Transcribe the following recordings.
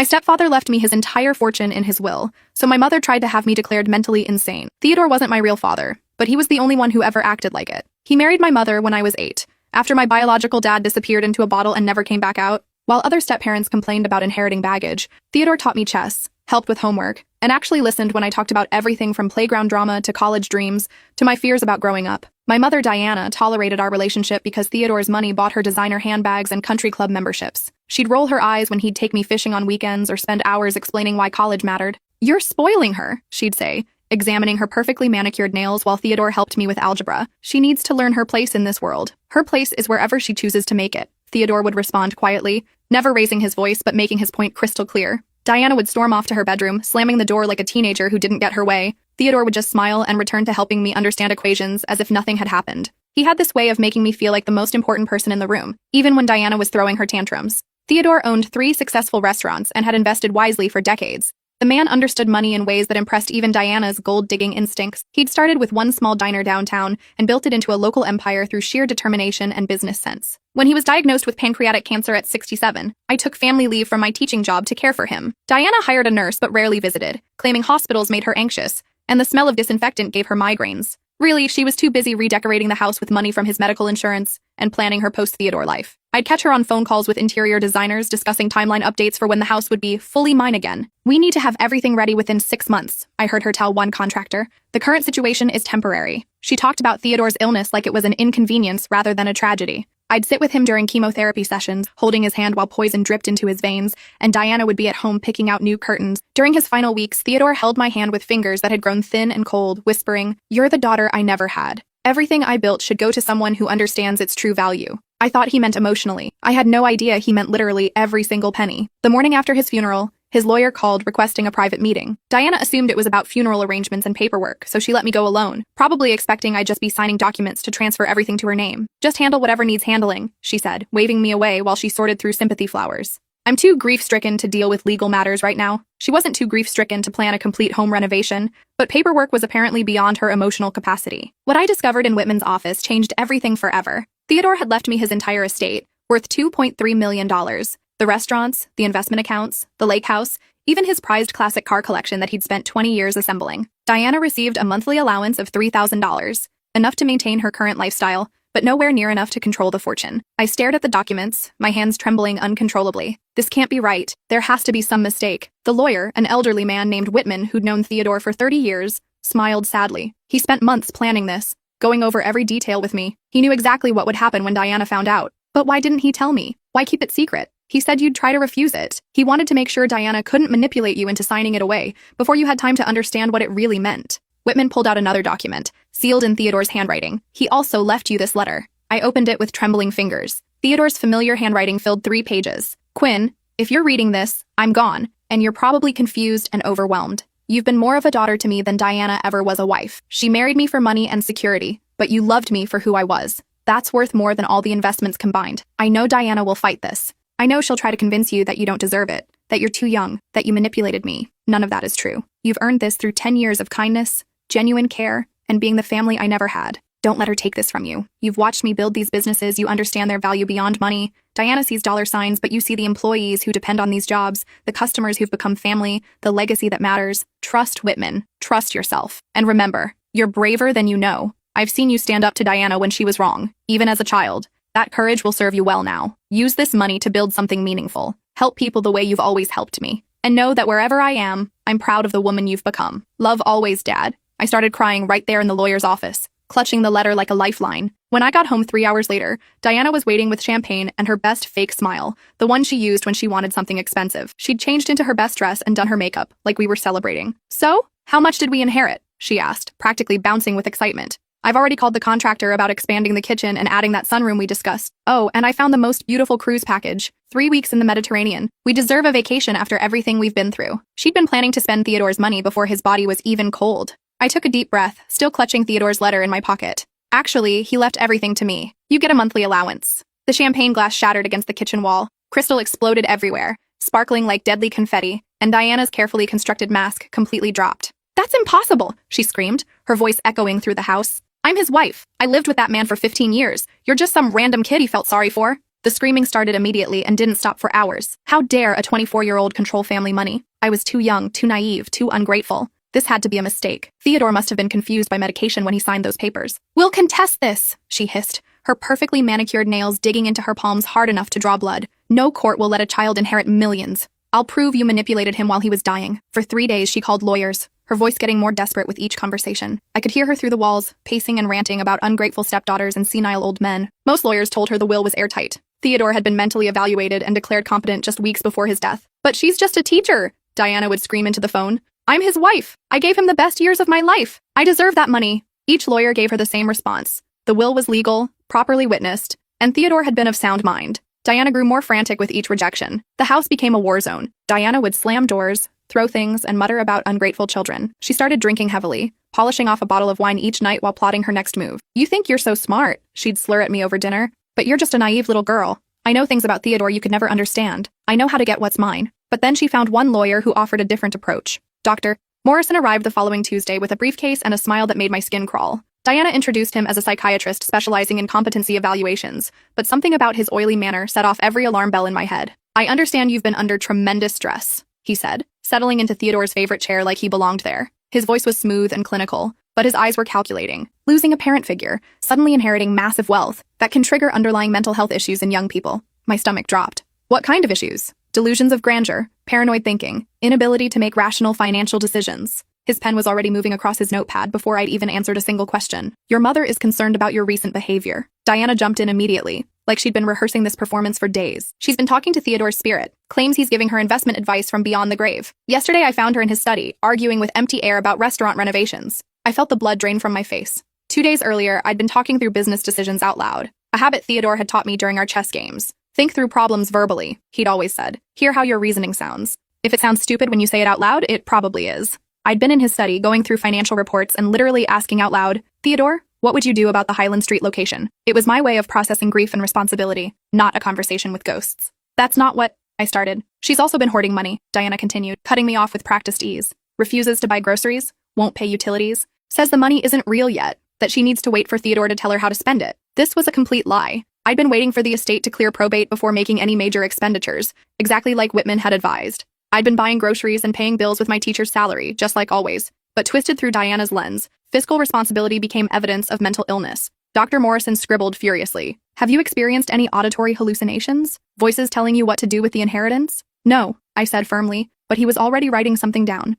My stepfather left me his entire fortune in his will, so my mother tried to have me declared mentally insane. Theodore wasn't my real father, but he was the only one who ever acted like it. He married my mother when I was 8, after my biological dad disappeared into a bottle and never came back out. While other step-parents complained about inheriting baggage, Theodore taught me chess, helped with homework, and actually listened when I talked about everything from playground drama to college dreams to my fears about growing up. My mother, Diana, tolerated our relationship because Theodore's money bought her designer handbags and country club memberships. She'd roll her eyes when he'd take me fishing on weekends or spend hours explaining why college mattered. "You're spoiling her," she'd say, examining her perfectly manicured nails while Theodore helped me with algebra. "She needs to learn her place in this world. Her place is wherever she chooses to make it," Theodore would respond quietly, never raising his voice but making his point crystal clear. Diana would storm off to her bedroom, slamming the door like a teenager who didn't get her way. Theodore would just smile and return to helping me understand equations as if nothing had happened. He had this way of making me feel like the most important person in the room, even when Diana was throwing her tantrums. Theodore owned 3 successful restaurants and had invested wisely for decades. The man understood money in ways that impressed even Diana's gold-digging instincts. He'd started with one small diner downtown and built it into a local empire through sheer determination and business sense. When he was diagnosed with pancreatic cancer at 67, I took family leave from my teaching job to care for him. Diana hired a nurse but rarely visited, claiming hospitals made her anxious, and the smell of disinfectant gave her migraines. Really, she was too busy redecorating the house with money from his medical insurance and planning her post-Theodore life. I'd catch her on phone calls with interior designers discussing timeline updates for when the house would be fully mine again. "We need to have everything ready within 6 months, I heard her tell one contractor. "The current situation is temporary." She talked about Theodore's illness like it was an inconvenience rather than a tragedy. I'd sit with him during chemotherapy sessions, holding his hand while poison dripped into his veins, and Diana would be at home picking out new curtains. During his final weeks, Theodore held my hand with fingers that had grown thin and cold, whispering, "You're the daughter I never had. Everything I built should go to someone who understands its true value." I thought he meant emotionally. I had no idea he meant literally every single penny. The morning after his funeral, his lawyer called requesting a private meeting. Diana assumed it was about funeral arrangements and paperwork, so she let me go alone, probably expecting I'd just be signing documents to transfer everything to her name. "Just handle whatever needs handling," she said, waving me away while she sorted through sympathy flowers. "I'm too grief-stricken to deal with legal matters right now." She wasn't too grief-stricken to plan a complete home renovation, but paperwork was apparently beyond her emotional capacity. What I discovered in Whitman's office changed everything forever. Theodore had left me his entire estate, worth $2.3 million. The restaurants, the investment accounts, the lake house, even his prized classic car collection that he'd spent 20 years assembling. Diana received a monthly allowance of $3,000, enough to maintain her current lifestyle, but nowhere near enough to control the fortune. I stared at the documents, my hands trembling uncontrollably. This can't be right. There has to be some mistake. The lawyer, an elderly man named Whitman who'd known Theodore for 30 years, smiled sadly. He spent months planning this, going over every detail with me. He knew exactly what would happen when Diana found out. But why didn't he tell me? Why keep it secret? He said you'd try to refuse it. He wanted to make sure Diana couldn't manipulate you into signing it away before you had time to understand what it really meant. Whitman pulled out another document, sealed in Theodore's handwriting. "He also left you this letter." I opened it with trembling fingers. Theodore's familiar handwriting filled 3 pages. "Quinn, if you're reading this, I'm gone, and you're probably confused and overwhelmed. You've been more of a daughter to me than Diana ever was a wife. She married me for money and security, but you loved me for who I was. That's worth more than all the investments combined. I know Diana will fight this. I know she'll try to convince you that you don't deserve it, that you're too young, that you manipulated me. None of that is true. You've earned this through 10 years of kindness, genuine care, and being the family I never had. Don't let her take this from you. You've watched me build these businesses, you understand their value beyond money. Diana sees dollar signs, but you see the employees who depend on these jobs, the customers who've become family, the legacy that matters. Trust Whitman. Trust yourself. And remember, you're braver than you know. I've seen you stand up to Diana when she was wrong, even as a child. That courage will serve you well now. Use this money to build something meaningful. Help people the way you've always helped me. And know that wherever I am, I'm proud of the woman you've become. Love always, Dad." I started crying right there in the lawyer's office, clutching the letter like a lifeline. When I got home 3 hours later, Diana was waiting with champagne and her best fake smile, the one she used when she wanted something expensive. She'd changed into her best dress and done her makeup, like we were celebrating. "So, how much did we inherit?" she asked, practically bouncing with excitement. "I've already called the contractor about expanding the kitchen and adding that sunroom we discussed. Oh, and I found the most beautiful cruise package. 3 weeks in the Mediterranean. We deserve a vacation after everything we've been through." She'd been planning to spend Theodore's money before his body was even cold. I took a deep breath, still clutching Theodore's letter in my pocket. Actually, he left everything to me. "You get a monthly allowance." The champagne glass shattered against the kitchen wall. Crystal exploded everywhere, sparkling like deadly confetti, and Diana's carefully constructed mask completely dropped. "That's impossible," she screamed, her voice echoing through the house. "I'm his wife. I lived with that man for 15 years. You're just some random kid he felt sorry for." The screaming started immediately and didn't stop for hours. How dare a 24-year-old control family money? I was too young, too naive, too ungrateful. This had to be a mistake. Theodore must have been confused by medication when he signed those papers. "We'll contest this," she hissed, her perfectly manicured nails digging into her palms hard enough to draw blood. "No court will let a child inherit millions. I'll prove you manipulated him while he was dying." For 3 days, she called lawyers, her voice getting more desperate with each conversation. I could hear her through the walls, pacing and ranting about ungrateful stepdaughters and senile old men. Most lawyers told her the will was airtight. Theodore had been mentally evaluated and declared competent just weeks before his death. "But she's just a teacher," Diana would scream into the phone. "I'm his wife. I gave him the best years of my life. I deserve that money." Each lawyer gave her the same response. The will was legal, properly witnessed, and Theodore had been of sound mind. Diana grew more frantic with each rejection. The house became a war zone. Diana would slam doors, throw things, and mutter about ungrateful children. She started drinking heavily, polishing off a bottle of wine each night while plotting her next move. "You think you're so smart," she'd slur at me over dinner, "but you're just a naive little girl. I know things about Theodore you could never understand. I know how to get what's mine." But then she found one lawyer who offered a different approach. Dr. Morrison arrived the following Tuesday with a briefcase and a smile that made my skin crawl. Diana introduced him as a psychiatrist specializing in competency evaluations, but something about his oily manner set off every alarm bell in my head. "I understand you've been under tremendous stress," he said, settling into Theodore's favorite chair like he belonged there. His voice was smooth and clinical, but his eyes were calculating. Losing a parent figure, suddenly inheriting massive wealth, that can trigger underlying mental health issues in young people. My stomach dropped. What kind of issues? Delusions of grandeur, paranoid thinking, inability to make rational financial decisions. His pen was already moving across his notepad before I'd even answered a single question. "Your mother is concerned about your recent behavior." Diana jumped in immediately, like she'd been rehearsing this performance for days. "She's been talking to Theodore's spirit, claims he's giving her investment advice from beyond the grave. Yesterday I found her in his study, arguing with empty air about restaurant renovations." I felt the blood drain from my face. 2 days earlier, I'd been talking through business decisions out loud, a habit Theodore had taught me during our chess games. "Think through problems verbally," he'd always said. "Hear how your reasoning sounds. If it sounds stupid when you say it out loud, it probably is." I'd been in his study, going through financial reports and literally asking out loud, "Theodore, what would you do about the Highland Street location?" It was my way of processing grief and responsibility, not a conversation with ghosts. "That's not what," I started. "She's also been hoarding money," Diana continued, cutting me off with practiced ease. "Refuses to buy groceries, won't pay utilities, says the money isn't real yet, that she needs to wait for Theodore to tell her how to spend it." This was a complete lie. I'd been waiting for the estate to clear probate before making any major expenditures, exactly like Whitman had advised. I'd been buying groceries and paying bills with my teacher's salary, just like always. But twisted through Diana's lens, fiscal responsibility became evidence of mental illness. Dr. Morrison scribbled furiously. "Have you experienced any auditory hallucinations? Voices telling you what to do with the inheritance?" "No," I said firmly, but he was already writing something down.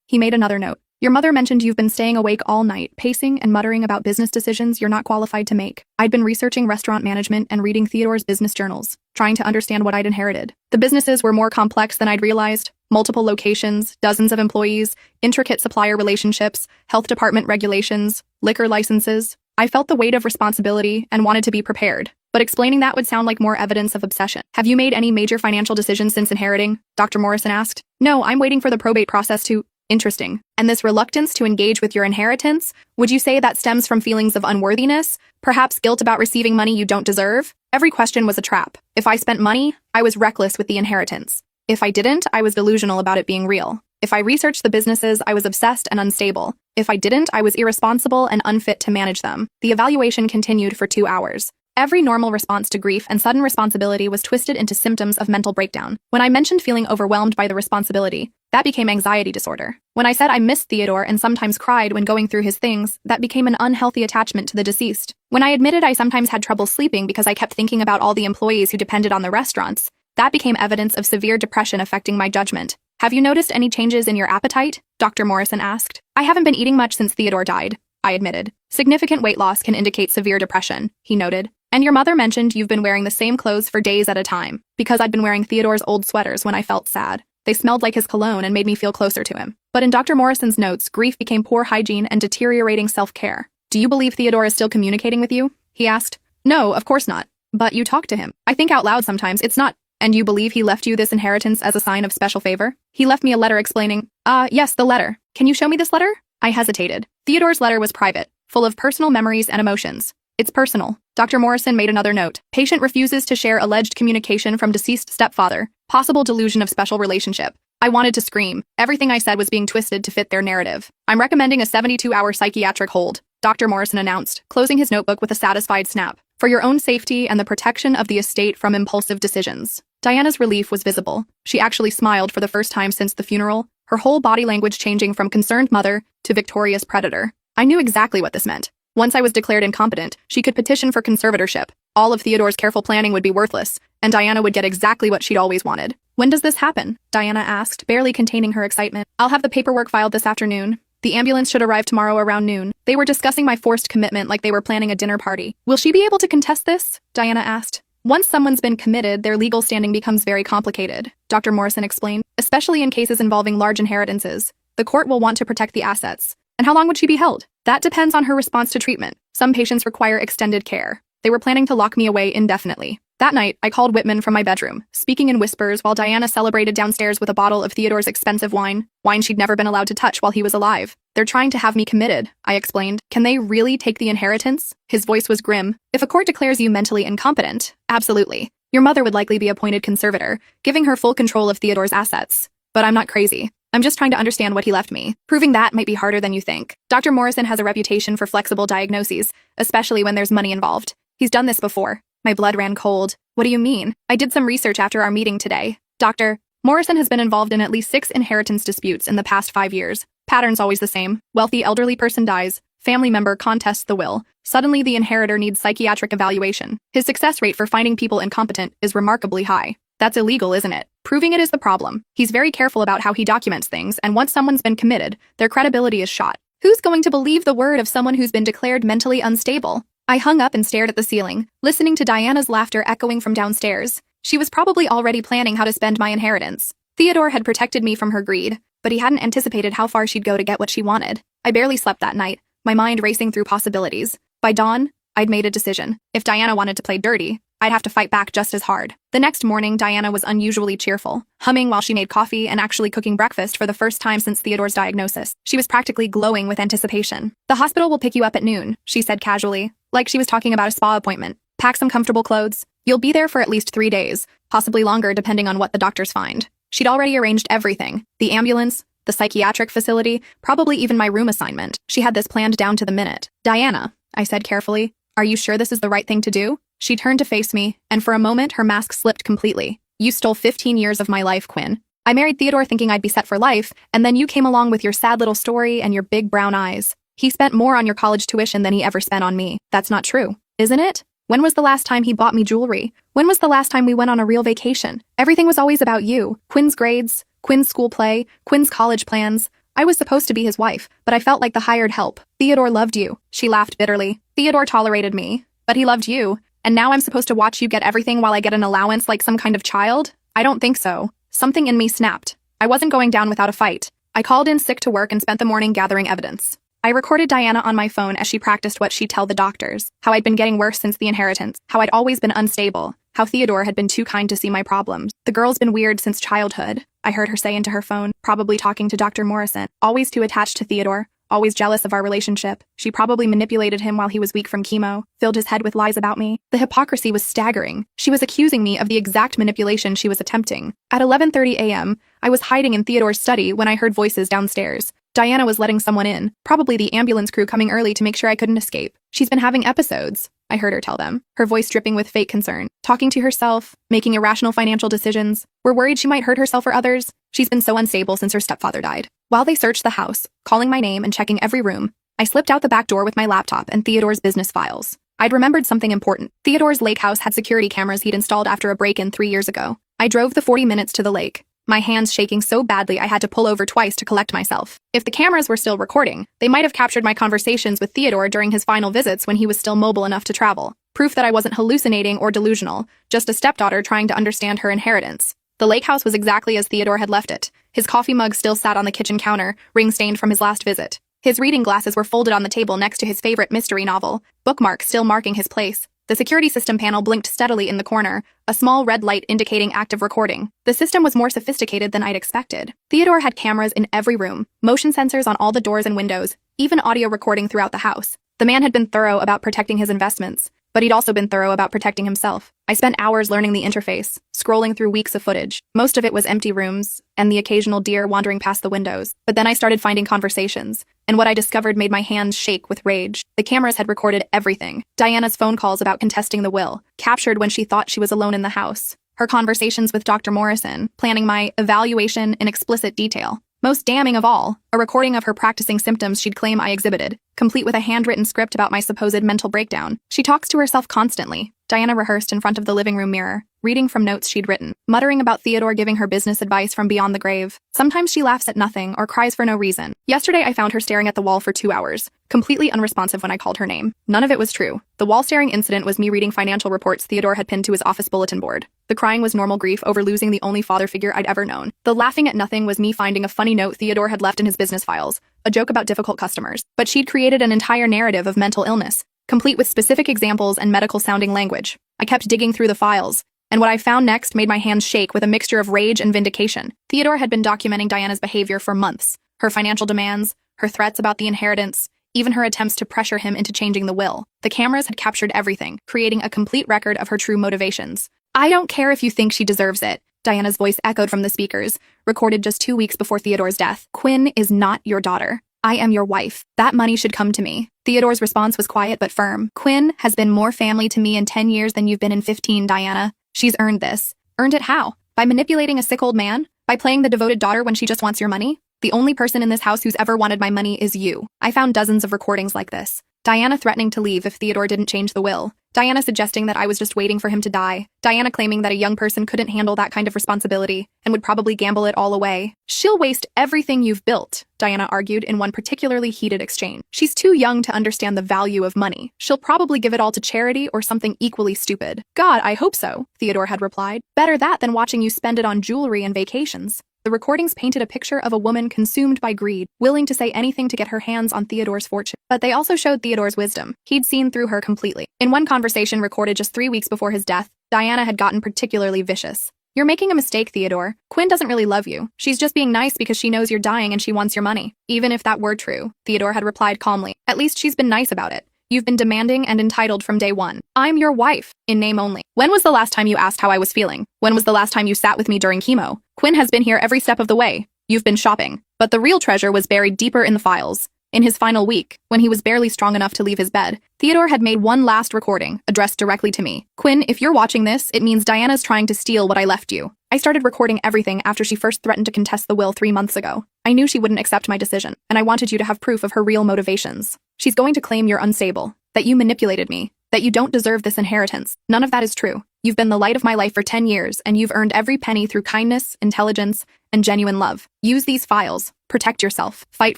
He made another note. "Your mother mentioned you've been staying awake all night, pacing and muttering about business decisions you're not qualified to make." I'd been researching restaurant management and reading Theodore's business journals, trying to understand what I'd inherited. The businesses were more complex than I'd realized. Multiple locations, dozens of employees, intricate supplier relationships, health department regulations, liquor licenses. I felt the weight of responsibility and wanted to be prepared. But explaining that would sound like more evidence of obsession. "Have you made any major financial decisions since inheriting?" Dr. Morrison asked. "No, I'm waiting for the probate process to..." "Interesting. And this reluctance to engage with your inheritance, would you say that stems from feelings of unworthiness? Perhaps guilt about receiving money you don't deserve?" Every question was a trap. If I spent money, I was reckless with the inheritance. If I didn't, I was delusional about it being real. If I researched the businesses, I was obsessed and unstable. If I didn't, I was irresponsible and unfit to manage them. The evaluation continued for 2 hours. Every normal response to grief and sudden responsibility was twisted into symptoms of mental breakdown. When I mentioned feeling overwhelmed by the responsibility, that became anxiety disorder. When I said I missed Theodore and sometimes cried when going through his things, that became an unhealthy attachment to the deceased. When I admitted I sometimes had trouble sleeping because I kept thinking about all the employees who depended on the restaurants, that became evidence of severe depression affecting my judgment. "Have you noticed any changes in your appetite?" Dr. Morrison asked. "I haven't been eating much since Theodore died," I admitted. "Significant weight loss can indicate severe depression," he noted. "And your mother mentioned you've been wearing the same clothes for days at a time." Because I'd been wearing Theodore's old sweaters when I felt sad. They smelled like his cologne and made me feel closer to him. But in Dr. Morrison's notes, grief became poor hygiene and deteriorating self-care. "Do you believe Theodore is still communicating with you?" he asked. "No, of course not. But you talk to him. I think out loud sometimes. It's not..." "And you believe he left you this inheritance as a sign of special favor?" "He left me a letter explaining..." Yes, the letter. Can you show me this letter?" I hesitated. Theodore's letter was private, full of personal memories and emotions. "It's personal." Dr. Morrison made another note. "Patient refuses to share alleged communication from deceased stepfather. Possible delusion of special relationship." I wanted to scream. Everything I said was being twisted to fit their narrative. "I'm recommending a 72-hour psychiatric hold," Dr. Morrison announced, closing his notebook with a satisfied snap. for your own safety and the protection of the estate from impulsive decisions. Diana's relief was visible. She actually smiled for the first time since the funeral, her whole body language changing from concerned mother to victorious predator. I knew exactly what this meant. Once I was declared incompetent, she could petition for conservatorship. All of Theodore's careful planning would be worthless, and Diana would get exactly what she'd always wanted. When does this happen? Diana asked, barely containing her excitement. I'll have the paperwork filed this afternoon. The ambulance should arrive tomorrow around noon. They were discussing my forced commitment like they were planning a dinner party. Will she be able to contest this? Diana asked. Once someone's been committed, their legal standing becomes very complicated, Dr. Morrison explained, especially in cases involving large inheritances. The court will want to protect the assets. And how long would she be held? That depends on her response to treatment. Some patients require extended care. They were planning to lock me away indefinitely. That night, I called Whitman from my bedroom, speaking in whispers while Diana celebrated downstairs with a bottle of Theodore's expensive wine she'd never been allowed to touch while he was alive. They're trying to have me committed, I explained. Can they really take the inheritance? His voice was grim. If a court declares you mentally incompetent, absolutely. Your mother would likely be appointed conservator, giving her full control of Theodore's assets. But I'm not crazy. I'm just trying to understand what he left me. Proving that might be harder than you think. Dr. Morrison has a reputation for flexible diagnoses, especially when there's money involved. He's done this before. My blood ran cold. What do you mean? I did some research after our meeting today. Dr. Morrison has been involved in at least 6 inheritance disputes in the past 5 years. Pattern's always the same. Wealthy elderly person dies. Family member contests the will. Suddenly the inheritor needs psychiatric evaluation. His success rate for finding people incompetent is remarkably high. That's illegal, isn't it? Proving it is the problem. He's very careful about how he documents things, and once someone's been committed, their credibility is shot. Who's going to believe the word of someone who's been declared mentally unstable? I hung up and stared at the ceiling, listening to Diana's laughter echoing from downstairs. She was probably already planning how to spend my inheritance. Theodore had protected me from her greed, but he hadn't anticipated how far she'd go to get what she wanted. I barely slept that night, my mind racing through possibilities. By dawn, I'd made a decision. If Diana wanted to play dirty, I'd have to fight back just as hard. The next morning, Diana was unusually cheerful, humming while she made coffee and actually cooking breakfast for the first time since Theodore's diagnosis. She was practically glowing with anticipation. The hospital will pick you up at noon, she said casually, like she was talking about a spa appointment. Pack some comfortable clothes. You'll be there for at least 3 days, possibly longer depending on what the doctors find. She'd already arranged everything. The ambulance, the psychiatric facility, probably even my room assignment. She had this planned down to the minute. Diana, I said carefully, are you sure this is the right thing to do? She turned to face me, and for a moment her mask slipped completely. You stole 15 years of my life, Quinn. I married Theodore thinking I'd be set for life, and then you came along with your sad little story and your big brown eyes. He spent more on your college tuition than he ever spent on me. That's not true, isn't it? When was the last time he bought me jewelry? When was the last time we went on a real vacation? Everything was always about you. Quinn's grades, Quinn's school play, Quinn's college plans. I was supposed to be his wife, but I felt like the hired help. Theodore loved you. She laughed bitterly. Theodore tolerated me, but he loved you. And now I'm supposed to watch you get everything while I get an allowance like some kind of child? I don't think so. Something in me snapped. I wasn't going down without a fight. I called in sick to work and spent the morning gathering evidence. I recorded Diana on my phone as she practiced what she'd tell the doctors, how I'd been getting worse since the inheritance, how I'd always been unstable, how Theodore had been too kind to see my problems. The girl's been weird since childhood, I heard her say into her phone, probably talking to Dr. Morrison, always too attached to Theodore. Always jealous of our relationship. She probably manipulated him while he was weak from chemo, filled his head with lies about me. The hypocrisy was staggering. She was accusing me of the exact manipulation she was attempting. At 11:30 a.m., I was hiding in Theodore's study when I heard voices downstairs. Diana was letting someone in, probably the ambulance crew coming early to make sure I couldn't escape. She's been having episodes, I heard her tell them, her voice dripping with fake concern, talking to herself, making irrational financial decisions. We're worried she might hurt herself or others. She's been so unstable since her stepfather died. While they searched the house, calling my name and checking every room, I slipped out the back door with my laptop and Theodore's business files. I'd remembered something important. Theodore's lake house had security cameras he'd installed after a break-in 3 years ago. I drove the 40 minutes to the lake, my hands shaking so badly I had to pull over twice to collect myself. If the cameras were still recording, they might have captured my conversations with Theodore during his final visits when he was still mobile enough to travel. Proof that I wasn't hallucinating or delusional, just a stepdaughter trying to understand her inheritance. The lake house was exactly as Theodore had left it. His coffee mug still sat on the kitchen counter, ring-stained from his last visit. His reading glasses were folded on the table next to his favorite mystery novel, bookmark still marking his place. The security system panel blinked steadily in the corner, a small red light indicating active recording. The system was more sophisticated than I'd expected. Theodore had cameras in every room, motion sensors on all the doors and windows, even audio recording throughout the house. The man had been thorough about protecting his investments, but he'd also been thorough about protecting himself. I spent hours learning the interface, scrolling through weeks of footage. Most of it was empty rooms, and the occasional deer wandering past the windows. But then I started finding conversations, and what I discovered made my hands shake with rage. The cameras had recorded everything. Diana's phone calls about contesting the will, captured when she thought she was alone in the house. Her conversations with Dr. Morrison, planning my evaluation in explicit detail. Most damning of all, a recording of her practicing symptoms she'd claim I exhibited, complete with a handwritten script about my supposed mental breakdown. She talks to herself constantly. Diana rehearsed in front of the living room mirror, reading from notes she'd written, muttering about Theodore giving her business advice from beyond the grave. Sometimes she laughs at nothing or cries for no reason. Yesterday I found her staring at the wall for 2 hours, completely unresponsive when I called her name. None of it was true. The wall-staring incident was me reading financial reports Theodore had pinned to his office bulletin board. The crying was normal grief over losing the only father figure I'd ever known. The laughing at nothing was me finding a funny note Theodore had left in his business files, a joke about difficult customers. But she'd created an entire narrative of mental illness, complete with specific examples and medical-sounding language. I kept digging through the files, and what I found next made my hands shake with a mixture of rage and vindication. Theodore had been documenting Diana's behavior for months. Her financial demands, her threats about the inheritance, even her attempts to pressure him into changing the will. The cameras had captured everything, creating a complete record of her true motivations. "I don't care if you think she deserves it," Diana's voice echoed from the speakers, recorded just 2 weeks before Theodore's death. "Quinn is not your daughter. I am your wife. That money should come to me." Theodore's response was quiet but firm. "Quinn has been more family to me in 10 years than you've been in 15, Diana. She's earned this." "Earned it how? By manipulating a sick old man? By playing the devoted daughter when she just wants your money? The only person in this house who's ever wanted my money is you." I found dozens of recordings like this. Diana threatening to leave if Theodore didn't change the will. Diana suggesting that I was just waiting for him to die. Diana claiming that a young person couldn't handle that kind of responsibility and would probably gamble it all away. "She'll waste everything you've built," Diana argued in one particularly heated exchange. "She's too young to understand the value of money. She'll probably give it all to charity or something equally stupid." "God, I hope so," Theodore had replied. "Better that than watching you spend it on jewelry and vacations." The recordings painted a picture of a woman consumed by greed, willing to say anything to get her hands on Theodore's fortune. But they also showed Theodore's wisdom. He'd seen through her completely. In one conversation recorded just 3 weeks before his death, Diana had gotten particularly vicious. "You're making a mistake, Theodore. Quinn doesn't really love you. She's just being nice because she knows you're dying and she wants your money." "Even if that were true," Theodore had replied calmly, "at least she's been nice about it. You've been demanding and entitled from day one. I'm your wife, in name only. When was the last time you asked how I was feeling? When was the last time you sat with me during chemo? Quinn has been here every step of the way. You've been shopping." But the real treasure was buried deeper in the files. In his final week, when he was barely strong enough to leave his bed, Theodore had made one last recording, addressed directly to me. "Quinn, if you're watching this, it means Diana's trying to steal what I left you. I started recording everything after she first threatened to contest the will 3 months ago. I knew she wouldn't accept my decision, and I wanted you to have proof of her real motivations. She's going to claim you're unstable, that you manipulated me, that you don't deserve this inheritance. None of that is true. You've been the light of my life for 10 years, and you've earned every penny through kindness, intelligence, and genuine love. Use these files. Protect yourself. Fight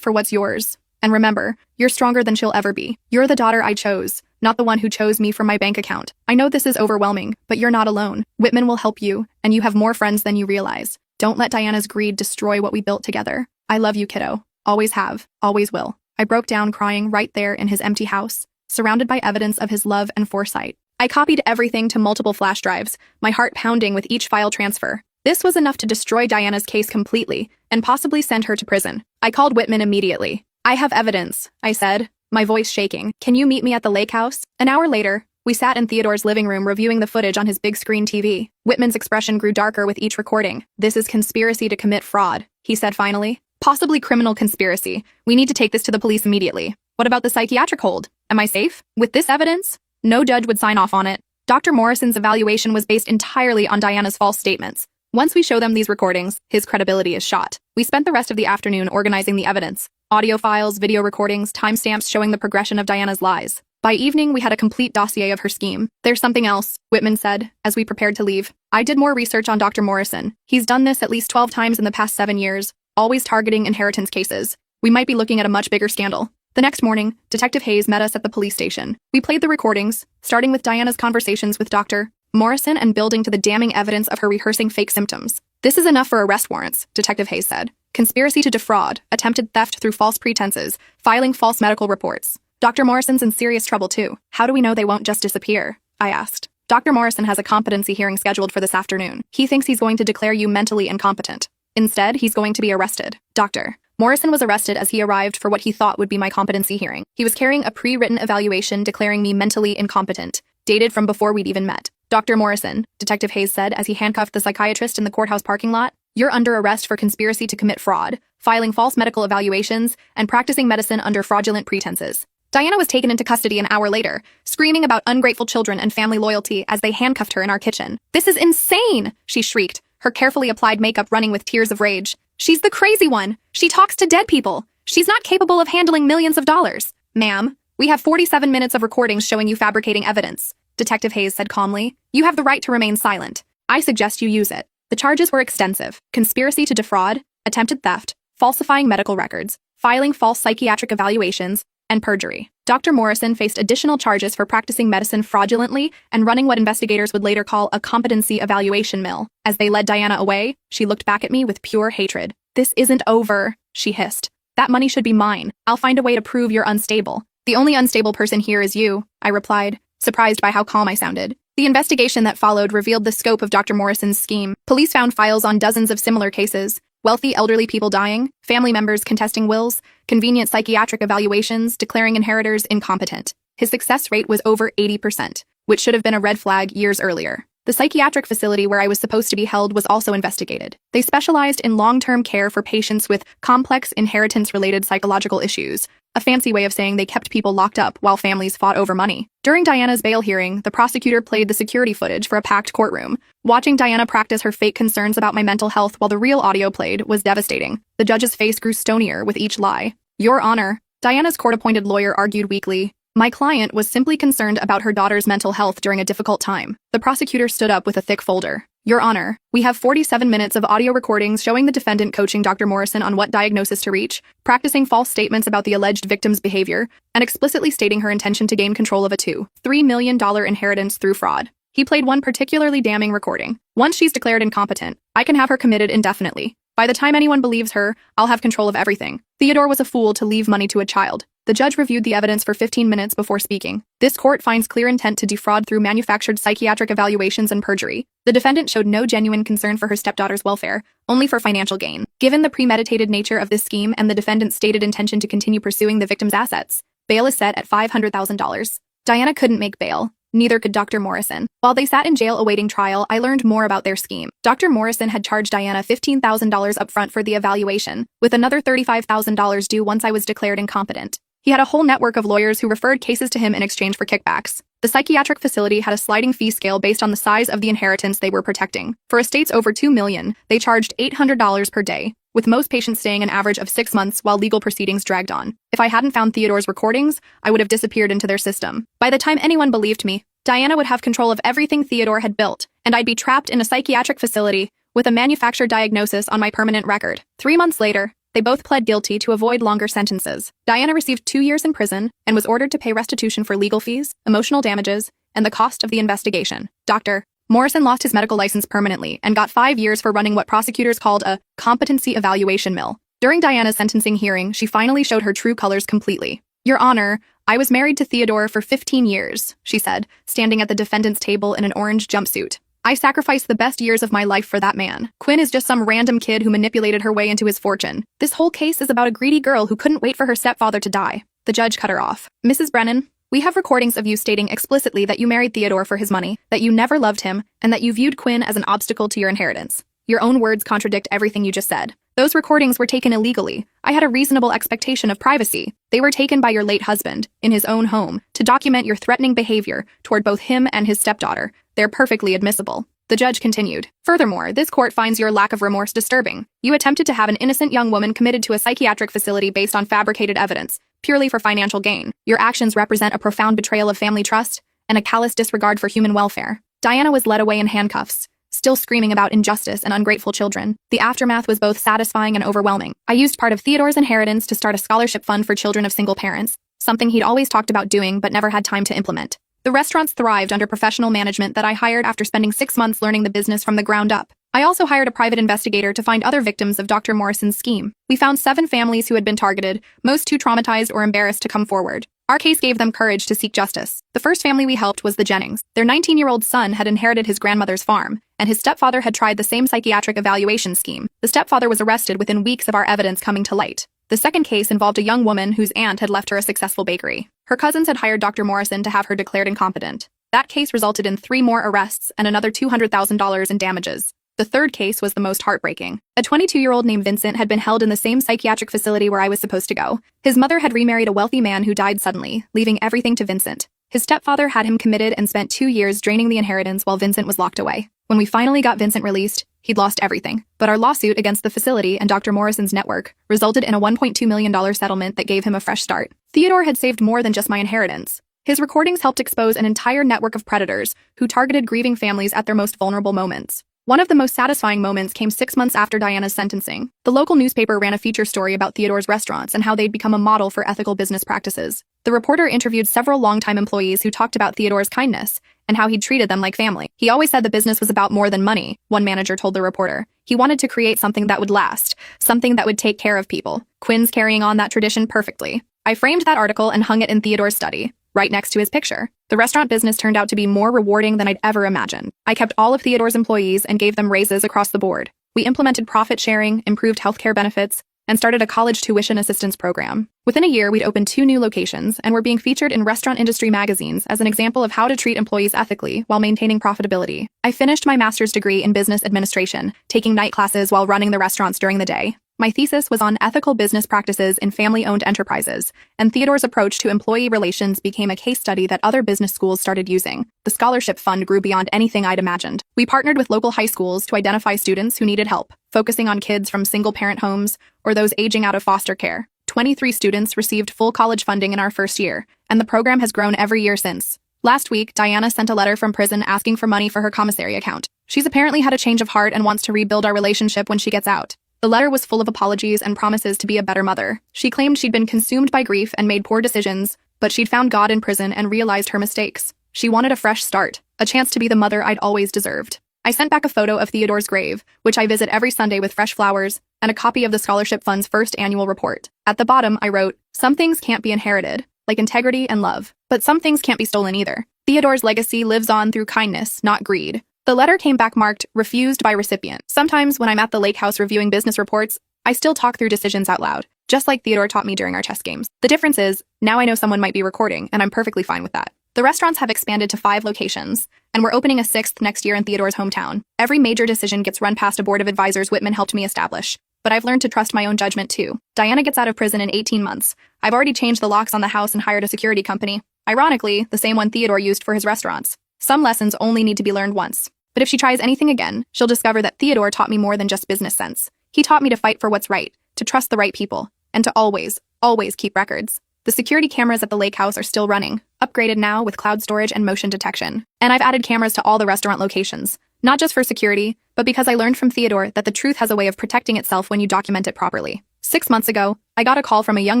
for what's yours. And remember, you're stronger than she'll ever be. You're the daughter I chose, not the one who chose me from my bank account. I know this is overwhelming, but you're not alone. Whitman will help you, and you have more friends than you realize. Don't let Diana's greed destroy what we built together. I love you, kiddo. Always have. Always will." I broke down crying right there in his empty house, surrounded by evidence of his love and foresight. I copied everything to multiple flash drives, my heart pounding with each file transfer. This was enough to destroy Diana's case completely and possibly send her to prison. I called Whitman immediately. "I have evidence," I said, my voice shaking. "Can you meet me at the lake house?" An hour later, we sat in Theodore's living room reviewing the footage on his big screen TV. Whitman's expression grew darker with each recording. "This is conspiracy to commit fraud," he said finally. "Possibly criminal conspiracy. We need to take this to the police immediately." "What about the psychiatric hold? Am I safe? With this evidence?" No judge would sign off on it. Dr. Morrison's evaluation was based entirely on Diana's false statements. Once we show them these recordings, his credibility is shot. We spent the rest of the afternoon organizing the evidence. Audio files, video recordings, timestamps showing the progression of Diana's lies. By evening, we had a complete dossier of her scheme. "There's something else," Whitman said, as we prepared to leave. "I did more research on Dr. Morrison. He's done this at least 12 times in the past 7 years, always targeting inheritance cases. We might be looking at a much bigger scandal." The next morning, Detective Hayes met us at the police station. We played the recordings, starting with Diana's conversations with Dr. Morrison and building to the damning evidence of her rehearsing fake symptoms. "This is enough for arrest warrants," Detective Hayes said. "Conspiracy to defraud, attempted theft through false pretenses, filing false medical reports. Dr. Morrison's in serious trouble too. How do we know they won't just disappear?" I asked. "Dr. Morrison has a competency hearing scheduled for this afternoon. He thinks he's going to declare you mentally incompetent. Instead, he's going to be arrested." Dr. Morrison was arrested as he arrived for what he thought would be my competency hearing. He was carrying a pre-written evaluation declaring me mentally incompetent, dated from before we'd even met. "Dr. Morrison," Detective Hayes said as he handcuffed the psychiatrist in the courthouse parking lot, You're under arrest for conspiracy to commit fraud, filing false medical evaluations, and practicing medicine under fraudulent pretenses. Diana was taken into custody an hour later, screaming about ungrateful children and family loyalty as they handcuffed her in our kitchen. "This is insane!" she shrieked, her carefully applied makeup running with tears of rage. "She's the crazy one! She talks to dead people! She's not capable of handling millions of dollars!" "Ma'am, we have 47 minutes of recordings showing you fabricating evidence," Detective Hayes said calmly. "You have the right to remain silent. I suggest you use it." The charges were extensive: conspiracy to defraud, attempted theft, falsifying medical records, filing false psychiatric evaluations, and perjury. Dr. Morrison faced additional charges for practicing medicine fraudulently and running what investigators would later call a competency evaluation mill. As they led Diana away, she looked back at me with pure hatred. "This isn't over," she hissed. "That money should be mine. I'll find a way to prove you're unstable." "The only unstable person here is you," I replied, surprised by how calm I sounded. The investigation that followed revealed the scope of Dr. Morrison's scheme. Police found files on dozens of similar cases: wealthy elderly people dying, family members contesting wills, convenient psychiatric evaluations, declaring inheritors incompetent. His success rate was over 80%, which should have been a red flag years earlier. The psychiatric facility where I was supposed to be held was also investigated. They specialized in long-term care for patients with complex inheritance-related psychological issues, a fancy way of saying they kept people locked up while families fought over money. During Diana's bail hearing, the prosecutor played the security footage for a packed courtroom. Watching Diana practice her fake concerns about my mental health while the real audio played was devastating. The judge's face grew stonier with each lie. "Your Honor," Diana's court-appointed lawyer argued weakly, "my client was simply concerned about her daughter's mental health during a difficult time." The prosecutor stood up with a thick folder. "Your Honor, we have 47 minutes of audio recordings showing the defendant coaching Dr. Morrison on what diagnosis to reach, practicing false statements about the alleged victim's behavior, and explicitly stating her intention to gain control of a $2.3 million inheritance through fraud." He played one particularly damning recording. "Once she's declared incompetent, I can have her committed indefinitely. By the time anyone believes her, I'll have control of everything. Theodore was a fool to leave money to a child." The judge reviewed the evidence for 15 minutes before speaking. "This court finds clear intent to defraud through manufactured psychiatric evaluations and perjury. The defendant showed no genuine concern for her stepdaughter's welfare, only for financial gain. Given the premeditated nature of this scheme and the defendant's stated intention to continue pursuing the victim's assets, bail is set at $500,000. Diana couldn't make bail. Neither could Dr. Morrison. While they sat in jail awaiting trial, I learned more about their scheme. Dr. Morrison had charged Diana $15,000 upfront for the evaluation, with another $35,000 due once I was declared incompetent. He had a whole network of lawyers who referred cases to him in exchange for kickbacks. The psychiatric facility had a sliding fee scale based on the size of the inheritance they were protecting. For estates over $2 million, they charged $800 per day, with most patients staying an average of 6 months while legal proceedings dragged on. If I hadn't found Theodore's recordings, I would have disappeared into their system. By the time anyone believed me, Diana would have control of everything Theodore had built, and I'd be trapped in a psychiatric facility with a manufactured diagnosis on my permanent record. 3 months later, they both pled guilty to avoid longer sentences. Diana received 2 years in prison and was ordered to pay restitution for legal fees, emotional damages, and the cost of the investigation. Dr. Morrison lost his medical license permanently and got 5 years for running what prosecutors called a competency evaluation mill. During Diana's sentencing hearing, she finally showed her true colors completely. "Your Honor, I was married to Theodore for 15 years, she said, standing at the defendant's table in an orange jumpsuit. "I sacrificed the best years of my life for that man. Quinn is just some random kid who manipulated her way into his fortune. This whole case is about a greedy girl who couldn't wait for her stepfather to die." The judge cut her off. "Mrs. Brennan, we have recordings of you stating explicitly that you married Theodore for his money, that you never loved him, and that you viewed Quinn as an obstacle to your inheritance. Your own words contradict everything you just said. Those recordings were taken illegally. I had a reasonable expectation of privacy. They were taken by your late husband, in his own home, to document your threatening behavior toward both him and his stepdaughter. They're perfectly admissible." The judge continued. "Furthermore, this court finds your lack of remorse disturbing. You attempted to have an innocent young woman committed to a psychiatric facility based on fabricated evidence, purely for financial gain. Your actions represent a profound betrayal of family trust and a callous disregard for human welfare." Diana was led away in handcuffs, still screaming about injustice and ungrateful children. The aftermath was both satisfying and overwhelming. I used part of Theodore's inheritance to start a scholarship fund for children of single parents, something he'd always talked about doing but never had time to implement. The restaurants thrived under professional management that I hired after spending 6 months learning the business from the ground up. I also hired a private investigator to find other victims of Dr. Morrison's scheme. We found 7 families who had been targeted, most too traumatized or embarrassed to come forward. Our case gave them courage to seek justice. The first family we helped was the Jennings. Their 19-year-old son had inherited his grandmother's farm, and his stepfather had tried the same psychiatric evaluation scheme. The stepfather was arrested within weeks of our evidence coming to light. The second case involved a young woman whose aunt had left her a successful bakery. Her cousins had hired Dr. Morrison to have her declared incompetent. That case resulted in 3 more arrests and another $200,000 in damages. The third case was the most heartbreaking. A 22-year-old named Vincent had been held in the same psychiatric facility where I was supposed to go. His mother had remarried a wealthy man who died suddenly, leaving everything to Vincent. His stepfather had him committed and spent 2 years draining the inheritance while Vincent was locked away. When we finally got Vincent released, he'd lost everything. But our lawsuit against the facility and Dr. Morrison's network resulted in a $1.2 million settlement that gave him a fresh start. Theodore had saved more than just my inheritance. His recordings helped expose an entire network of predators who targeted grieving families at their most vulnerable moments. One of the most satisfying moments came 6 months after Diana's sentencing. The local newspaper ran a feature story about Theodore's restaurants and how they'd become a model for ethical business practices. The reporter interviewed several longtime employees who talked about Theodore's kindness and how he'd treated them like family. He always said the business was about more than money, one manager told the reporter. He wanted to create something that would last, something that would take care of people. Quinn's carrying on that tradition perfectly. I framed that article and hung it in Theodore's study, right next to his picture. The restaurant business turned out to be more rewarding than I'd ever imagined. I kept all of Theodore's employees and gave them raises across the board. We implemented profit sharing, improved healthcare benefits, and started a college tuition assistance program. Within a year, we'd opened 2 new locations and were being featured in restaurant industry magazines as an example of how to treat employees ethically while maintaining profitability. I finished my master's degree in business administration, taking night classes while running the restaurants during the day. My thesis was on ethical business practices in family-owned enterprises, and Theodore's approach to employee relations became a case study that other business schools started using. The scholarship fund grew beyond anything I'd imagined. We partnered with local high schools to identify students who needed help, focusing on kids from single-parent homes or those aging out of foster care. 23 students received full college funding in our first year, and the program has grown every year since. Last week, Diana sent a letter from prison asking for money for her commissary account. She's apparently had a change of heart and wants to rebuild our relationship when she gets out. The letter was full of apologies and promises to be a better mother. She claimed she'd been consumed by grief and made poor decisions, but she'd found God in prison and realized her mistakes. She wanted a fresh start, a chance to be the mother I'd always deserved. I sent back a photo of Theodore's grave, which I visit every Sunday with fresh flowers, and a copy of the scholarship fund's first annual report. At the bottom, I wrote, "Some things can't be inherited, like integrity and love, but some things can't be stolen either. Theodore's legacy lives on through kindness, not greed." The letter came back marked, "Refused by recipient." Sometimes when I'm at the lake house reviewing business reports, I still talk through decisions out loud, just like Theodore taught me during our chess games. The difference is, now I know someone might be recording, and I'm perfectly fine with that. The restaurants have expanded to 5 locations, and we're opening a 6th next year in Theodore's hometown. Every major decision gets run past a board of advisors Whitman helped me establish, but I've learned to trust my own judgment too. Diana gets out of prison in 18 months. I've already changed the locks on the house and hired a security company. Ironically, the same one Theodore used for his restaurants. Some lessons only need to be learned once. But if she tries anything again, she'll discover that Theodore taught me more than just business sense. He taught me to fight for what's right, to trust the right people, and to always, always keep records. The security cameras at the lake house are still running, upgraded now with cloud storage and motion detection. And I've added cameras to all the restaurant locations, not just for security, but because I learned from Theodore that the truth has a way of protecting itself when you document it properly. 6 months ago, I got a call from a young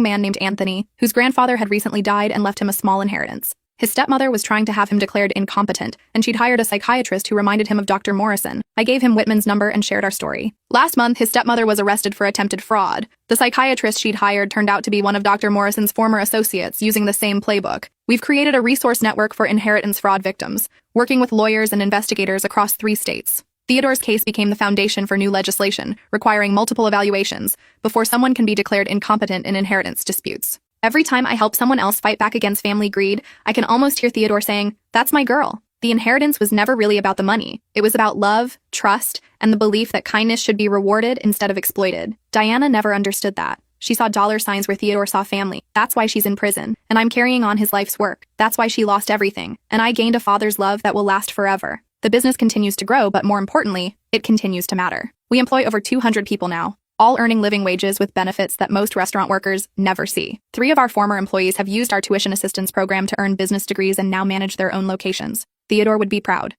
man named Anthony, whose grandfather had recently died and left him a small inheritance. His stepmother was trying to have him declared incompetent, and she'd hired a psychiatrist who reminded him of Dr. Morrison. I gave him Whitman's number and shared our story. Last month, his stepmother was arrested for attempted fraud. The psychiatrist she'd hired turned out to be one of Dr. Morrison's former associates using the same playbook. We've created a resource network for inheritance fraud victims, working with lawyers and investigators across 3 states. Theodore's case became the foundation for new legislation, requiring multiple evaluations before someone can be declared incompetent in inheritance disputes. Every time I help someone else fight back against family greed, I can almost hear Theodore saying, "That's my girl." The inheritance was never really about the money. It was about love, trust, and the belief that kindness should be rewarded instead of exploited. Diana never understood that. She saw dollar signs where Theodore saw family. That's why she's in prison, and I'm carrying on his life's work. That's why she lost everything, and I gained a father's love that will last forever. The business continues to grow, but more importantly, it continues to matter. We employ over 200 people now, all earning living wages with benefits that most restaurant workers never see. 3 of our former employees have used our tuition assistance program to earn business degrees and now manage their own locations. Theodore would be proud.